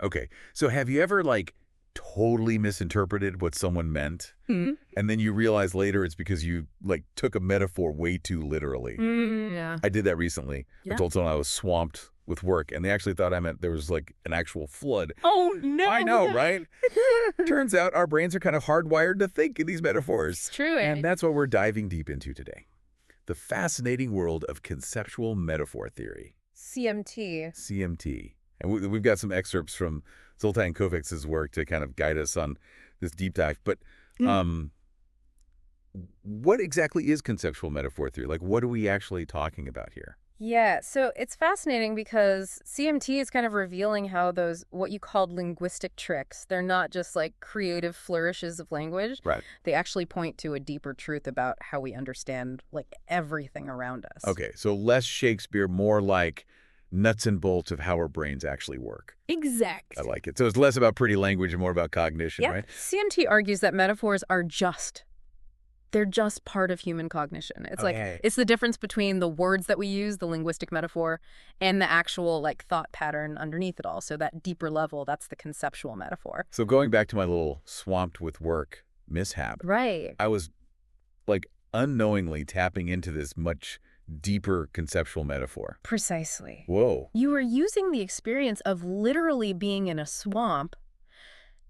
Okay. So have you ever, like, totally misinterpreted what someone meant, and then you realize later it's because you, like, took a metaphor way too literally? Yeah. I did that recently. Yeah. I told someone I was swamped with work, and they actually thought I meant there was, like, an actual flood. Oh, no. I know, right? Turns out our brains are kind of hardwired to think in these metaphors. It's true. And that's what we're diving deep into today. The fascinating world of conceptual metaphor theory. CMT. CMT. And we've got some excerpts from Zoltán Kövecses' work to kind of guide us on this deep dive. But what exactly is conceptual metaphor theory? Like, what are we actually talking about here? Yeah, so it's fascinating because CMT is kind of revealing how those, what you called linguistic tricks, they're not just like creative flourishes of language. Right. They actually point to a deeper truth about how we understand like everything around us. Okay, so less Shakespeare, more like nuts and bolts of how our brains actually work. Exact. I like it. So it's less about pretty language and more about cognition, Yeah. right? CMT argues that metaphors are they're just part of human cognition. It's it's the difference between the words that we use, the linguistic metaphor, and the actual like thought pattern underneath it all. So that deeper level, that's the conceptual metaphor. So going back to my little swamped with work mishap, Right. I was like unknowingly tapping into this much deeper conceptual metaphor. Precisely. Whoa. You were using the experience of literally being in a swamp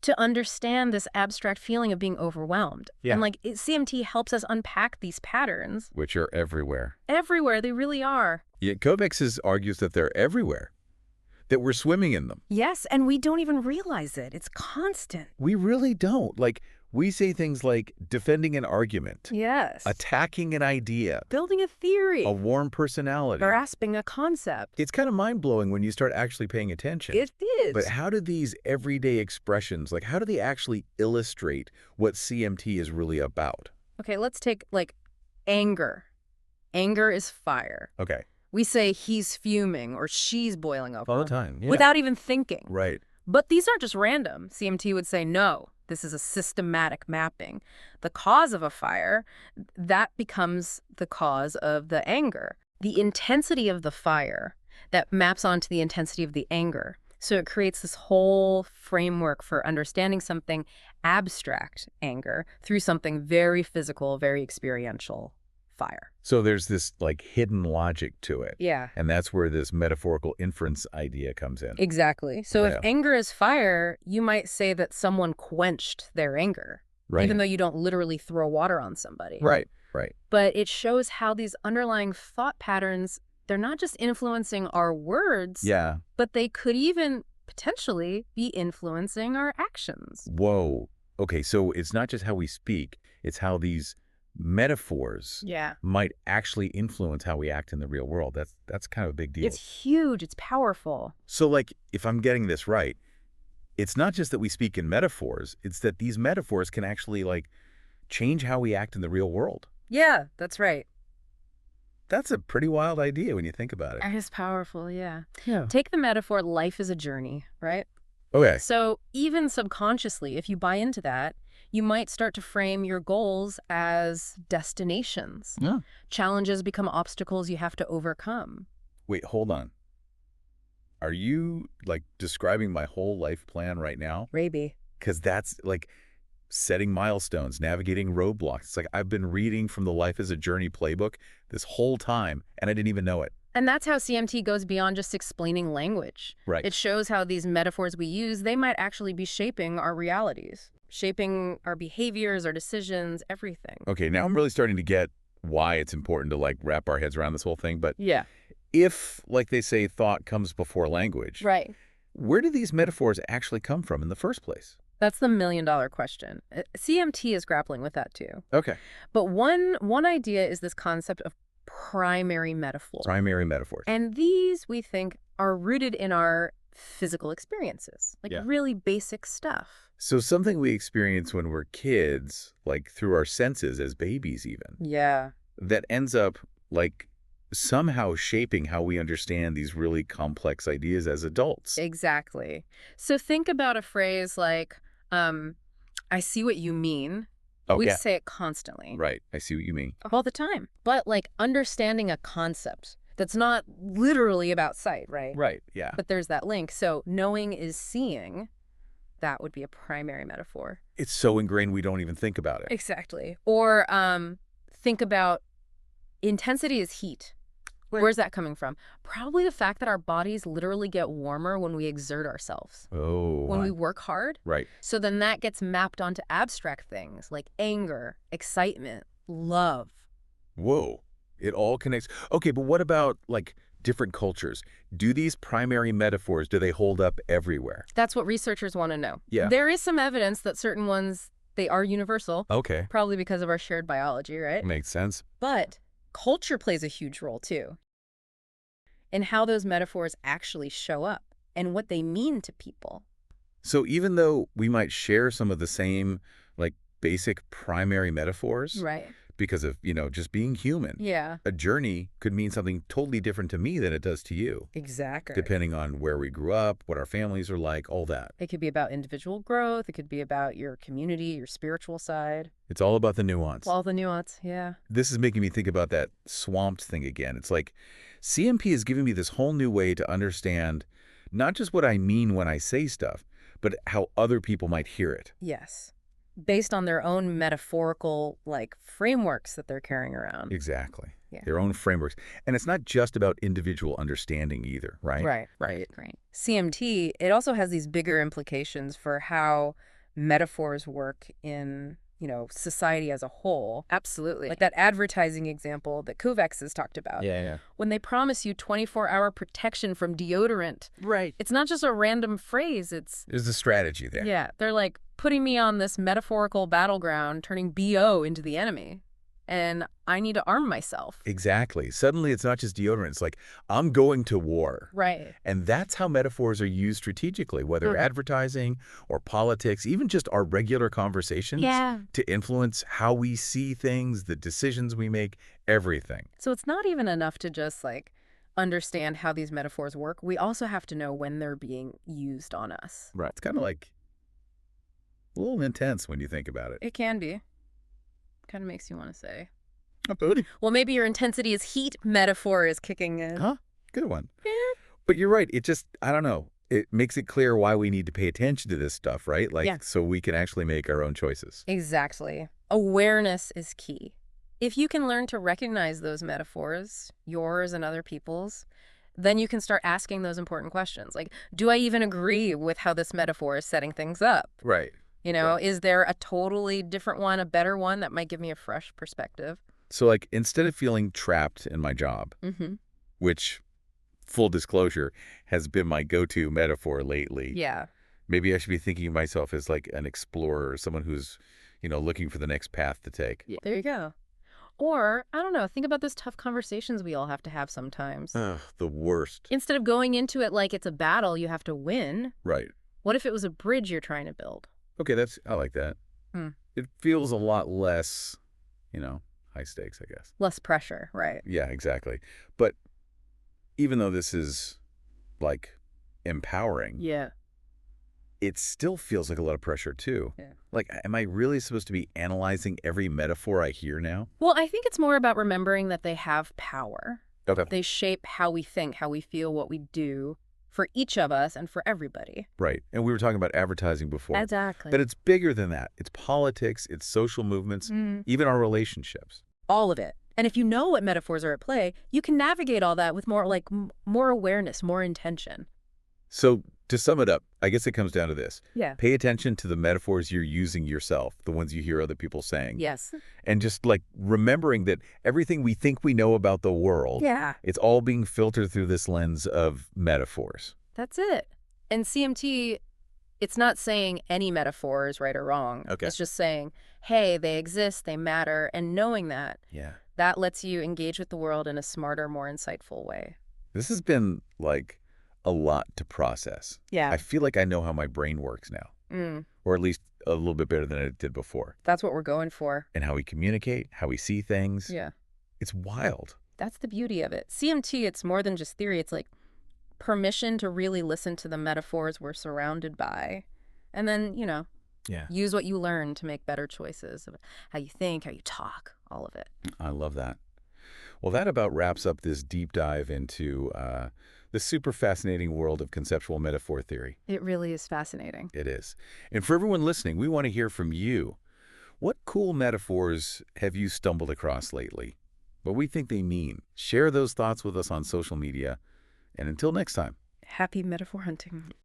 to understand this abstract feeling of being overwhelmed. Yeah. And CMT helps us unpack these patterns. Which are everywhere. Everywhere, they really are. Yet Kövecses argues that they're everywhere, that we're swimming in them. Yes, and we don't even realize it. It's constant. We really don't. Like, we say things like defending an argument, Yes. attacking an idea, Building a theory. a warm personality. Grasping a concept. It's kind of mind-blowing when you start actually paying attention. It is. But how do these everyday expressions, like how do they actually illustrate what CMT is really about? Okay, let's take, anger. Anger is fire. Okay. We say he's fuming or she's boiling over. All the time, yeah. Without even thinking. Right. But these aren't just random. CMT would say, no, this is a systematic mapping. The cause of a fire, that becomes the cause of the anger. The intensity of the fire, that maps onto the intensity of the anger. So it creates this whole framework for understanding something abstract, anger, through something very physical, very experiential, fire. So there's this like hidden logic to it. Yeah. And that's where this metaphorical inference idea comes in. Exactly. So Yeah. if anger is fire, you might say that someone quenched their anger, Right. even though you don't literally throw water on somebody. Right. Right. But it shows how these underlying thought patterns, they're not just influencing our words, Yeah. but they could even potentially be influencing our actions. Whoa. Okay, so it's not just how we speak, it's how these metaphors Yeah. might actually influence how we act in the real world. That's kind of a big deal. It's huge. It's powerful. So, like, if I'm getting this right, it's not just that we speak in metaphors, it's that these metaphors can actually, like, change how we act in the real world. Yeah, that's right. That's a pretty wild idea when you think about it. It is powerful, yeah. Yeah. Take the metaphor, life is a journey, right? Okay. So even subconsciously, if you buy into that, you might start to frame your goals as destinations. Yeah. Challenges become obstacles you have to overcome. Wait, hold on. Are you, like, describing my whole life plan right now? Maybe. Because that's, like, setting milestones, navigating roadblocks. It's like I've been reading from the Life as a Journey playbook this whole time, and I didn't even know it. And that's how CMT goes beyond just explaining language. Right. It shows how these metaphors we use, they might actually be shaping our realities, shaping our behaviors, our decisions, everything. Okay, now I'm really starting to get why it's important to, like, wrap our heads around this whole thing. But Yeah. if, like they say, thought comes before language, Right. where do these metaphors actually come from in the first place? That's the million-dollar question. CMT is grappling with that too. Okay. But one idea is this concept of primary metaphor. Primary metaphors. And these, we think, are rooted in our physical experiences, like Yeah. really basic stuff. So something we experience when we're kids, like through our senses as babies even, Yeah. that ends up, like, somehow shaping how we understand these really complex ideas as adults. Exactly. So think about a phrase like, I see what you mean. Oh, We yeah. say it constantly. Right. I see what you mean. All the time. But like understanding a concept, That's not literally about sight, right? Right, yeah. But there's that link. So knowing is seeing. That would be a primary metaphor. It's so ingrained we don't even think about it. Exactly. Or think about intensity is heat. Right. Where's that coming from? Probably the fact that our bodies literally get warmer when we exert ourselves. Oh. When we work hard. Right. So then that gets mapped onto abstract things like anger, excitement, love. Whoa. It all connects. Okay, but what about, like, different cultures? Do these primary metaphors, do they hold up everywhere? That's what researchers want to know. Yeah. There is some evidence that certain ones, they are universal. Okay. Probably because of our shared biology, right? Makes sense. But culture plays a huge role, too, in how those metaphors actually show up and what they mean to people. So even though we might share some of the same, like, basic primary metaphors, Right. because of, just being human, Yeah. a journey could mean something totally different to me than it does to you, Exactly. depending on where we grew up, what our families are like, all that. It could be about individual growth. It could be about your community, your spiritual side. It's all about the nuance. All the nuance, yeah. This is making me think about that swamped thing again. It's like CMP is giving me this whole new way to understand not just what I mean when I say stuff, but how other people might hear it. Yes. Based on their own metaphorical, frameworks that they're carrying around. Exactly. Yeah. Their own frameworks. And it's not just about individual understanding either, right? Right. CMT, it also has these bigger implications for how metaphors work in, society as a whole. Absolutely. Like that advertising example that Kövecses has talked about. Yeah. When they promise you 24-hour protection from deodorant. Right. It's not just a random phrase. There's a strategy there. Yeah. They're like putting me on this metaphorical battleground, turning BO into the enemy. And I need to arm myself. Exactly. Suddenly it's not just deodorant. It's like, I'm going to war. Right. And that's how metaphors are used strategically, whether advertising or politics, even just our regular conversations to influence how we see things, the decisions we make, everything. So it's not even enough to just understand how these metaphors work. We also have to know when they're being used on us. Right. It's kind of like a little intense when you think about it. It can be. Kind of makes you want to say. Absolutely. Well, maybe your intensity is heat metaphor is kicking in. Huh? Good one. Yeah. But you're right. It just, I don't know. It makes it clear why we need to pay attention to this stuff, right? So we can actually make our own choices. Exactly. Awareness is key. If you can learn to recognize those metaphors, yours and other people's, then you can start asking those important questions. Like, do I even agree with how this metaphor is setting things up? Right. Is there a totally different one, a better one that might give me a fresh perspective? So, instead of feeling trapped in my job, which, full disclosure, has been my go-to metaphor lately. Yeah. Maybe I should be thinking of myself as like an explorer, someone who's, looking for the next path to take. Yeah. There you go. Or, I don't know, think about those tough conversations we all have to have sometimes. Ugh, the worst. Instead of going into it like it's a battle you have to win, Right. what if it was a bridge you're trying to build? Okay, I like that. It feels a lot less, high stakes, I guess. Less pressure, right? Yeah, exactly. But even though this is, empowering, it still feels like a lot of pressure, too. Yeah. Am I really supposed to be analyzing every metaphor I hear now? Well, I think it's more about remembering that they have power. Okay. They shape how we think, how we feel, what we do for each of us and for everybody. Right. And we were talking about advertising before. Exactly. But it's bigger than that. It's politics, it's social movements, even our relationships. All of it. And if you know what metaphors are at play, you can navigate all that with more awareness, more intention. So to sum it up, I guess it comes down to this. Yeah. Pay attention to the metaphors you're using yourself, the ones you hear other people saying. Yes. And just remembering that everything we think we know about the world, it's all being filtered through this lens of metaphors. That's it. And CMT, it's not saying any metaphor is right or wrong. Okay. It's just saying, hey, they exist, they matter. And knowing that, that lets you engage with the world in a smarter, more insightful way. This has been a lot to process. Yeah. I feel like I know how my brain works now, or at least a little bit better than it did before. That's what we're going for. And how we communicate, how we see things. Yeah. It's wild. That's the beauty of it. CMT, it's more than just theory. It's permission to really listen to the metaphors we're surrounded by. And then, use what you learn to make better choices of how you think, how you talk, all of it. I love that. Well, that about wraps up this deep dive into the super fascinating world of conceptual metaphor theory. It really is fascinating. It is. And for everyone listening, we want to hear from you. What cool metaphors have you stumbled across lately? What we think they mean? Share those thoughts with us on social media. And until next time. Happy metaphor hunting.